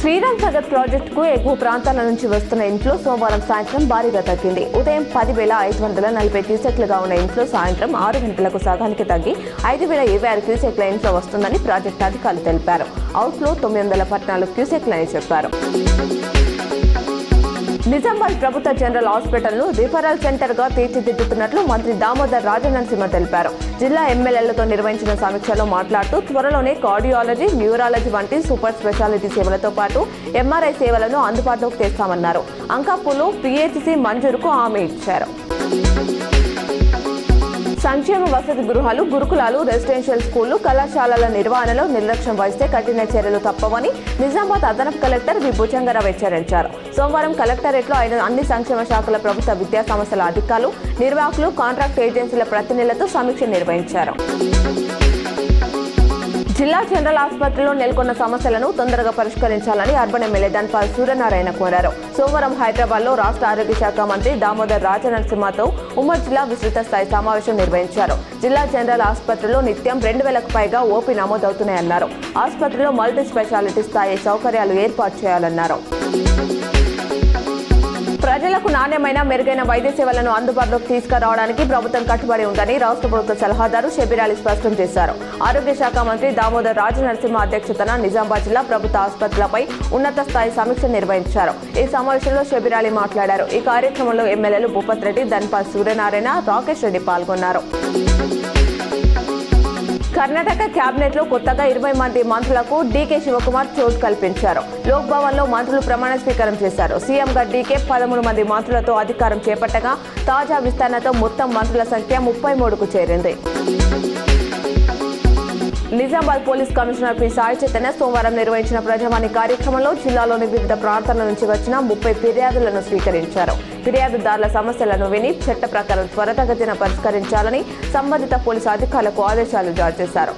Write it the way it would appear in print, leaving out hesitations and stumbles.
శ్రీరామ్ సాగర్ ప్రాజెక్టుకు ఎగువ ప్రాంతాల నుంచి వస్తున్న ఇన్ఫ్లో సోమవారం సాయంత్రం భారీగా తగ్గింది. ఉదయం 10,540 క్యూసెక్లుగా ఉన్న ఇన్ఫ్లో సాయంత్రం 6 గంటలకు సగానికి తగ్గి 5,026 క్యూసెక్ల ఇన్ఫ్లో వస్తుందని ప్రాజెక్టు అధికారులు తెలిపారు. అవుట్ఫ్లో 914 క్యూసెక్లని చెప్పారు. నిజామాబాద్ ప్రభుత్వ జనరల్ హాస్పిటల్ను రిఫరల్ సెంటర్ గా తీర్చిదిద్దుతున్నట్లు మంత్రి దామోదర్ రాజనరసింహ తెలిపారు. జిల్లా ఎమ్మెల్యేలతో నిర్వహించిన సమీక్షలో మాట్లాడుతూ త్వరలోనే కార్డియాలజీ, న్యూరాలజీ వంటి సూపర్ స్పెషాలిటీ సేవలతో పాటు ఎంఆర్ఐ సేవలను అందుబాటులోకి తెస్తామన్నారు. అంకాపూర్లో పిహెచ్సి మంజూరుకు హామీ ఇచ్చారు. సంక్షేమ వసతి గృహాలు, గురుకులాలు, రెసిడెన్షియల్ స్కూళ్లు, కళాశాలల నిర్వహణలో నిర్లక్ష్యం వహిస్తే కఠిన చర్యలు తప్పవని నిజామాబాద్ అదనపు కలెక్టర్ వి భుజంగరావు హెచ్చరించారు. సోమవారం కలెక్టరేట్లో ఆయన అన్ని సంక్షేమ శాఖల ప్రభుత్వ విద్యా సంస్థల అధికారులు, నిర్వాహకులు, కాంట్రాక్ట్ ఏజెన్సీల ప్రతినిధులతో సమీక్ష నిర్వహించారు. జిల్లా జనరల్ ఆసుపత్రిలో నెలకొన్న సమస్యలను తొందరగా పరిష్కరించాలని అర్బన్ ఎమ్మెల్యే ధన్పాల్ సూర్యనారాయణ కోరారు. సోమవారం హైదరాబాద్లో రాష్ట్ర ఆరోగ్య శాఖ మంత్రి దామోదర్ రాజనరసింహతో ఉమ్మడి జిల్లా విస్తృత స్థాయి సమావేశం నిర్వహించారు. జిల్లా జనరల్ ఆసుపత్రిలో నిత్యం 2,000కు పైగా ఓపీ నమోదవుతున్నాయన్నారు. ఆసుపత్రిలో మల్టీ స్పెషాలిటీ స్థాయి సౌకర్యాలు ఏర్పాటు చేయాలన్నారు. ప్రజలకు నాణ్యమైన, మెరుగైన వైద్య సేవలను అందుబాటులోకి తీసుకురావడానికి ప్రభుత్వం కట్టుబడి ఉందని రాష్ట్ర ప్రభుత్వ సలహాదారు షబీర్ అలీ స్పష్టం చేశారు. ఆరోగ్య శాఖ మంత్రి దామోదర్ రాజనరసింహ అధ్యక్షతన నిజామాబాద్ జిల్లా ప్రభుత్వ ఆసుపత్రులపై ఉన్నత స్థాయి సమీక్ష నిర్వహించారు. ఈ సమావేశంలో షబీర్ అలీ మాట్లాడారు. ఈ కార్యక్రమంలో ఎమ్మెల్యేలు భూపత్ రెడ్డి, ధన్పాల్ సూర్యనారాయణ, రాకేష్ రెడ్డి పాల్గొన్నారు. కర్ణాటక కేబినెట్ లో కొత్తగా 20 మంది మంత్రులకు డీకే శివకుమార్ చోటు కల్పించారు. లోక్ భవన్ లో మంత్రులు ప్రమాణ స్వీకారం చేశారు. సీఎంగా డీకే 13 మంది మంత్రులతో అధికారం చేపట్టగా తాజా విస్తరణతో మొత్తం మంత్రుల సంఖ్య 33కు చేరింది. Nizamabad police commissioner P Sai Chaitanya సోమవారం నిర్వహించిన ప్రజావాణి కార్యక్రమంలో జిల్లాలోని వివిధ ప్రాంతాల నుంచి వచ్చిన 30 ఫిర్యాదులను స్వీకరించారు. ఫిర్యాదుదారుల సమస్యలను విని చట్ట ప్రకారం త్వరితగతిన పరిష్కరించాలని సంబంధిత పోలీసు అధికారులకు ఆదేశాలు జారీ చేశారు.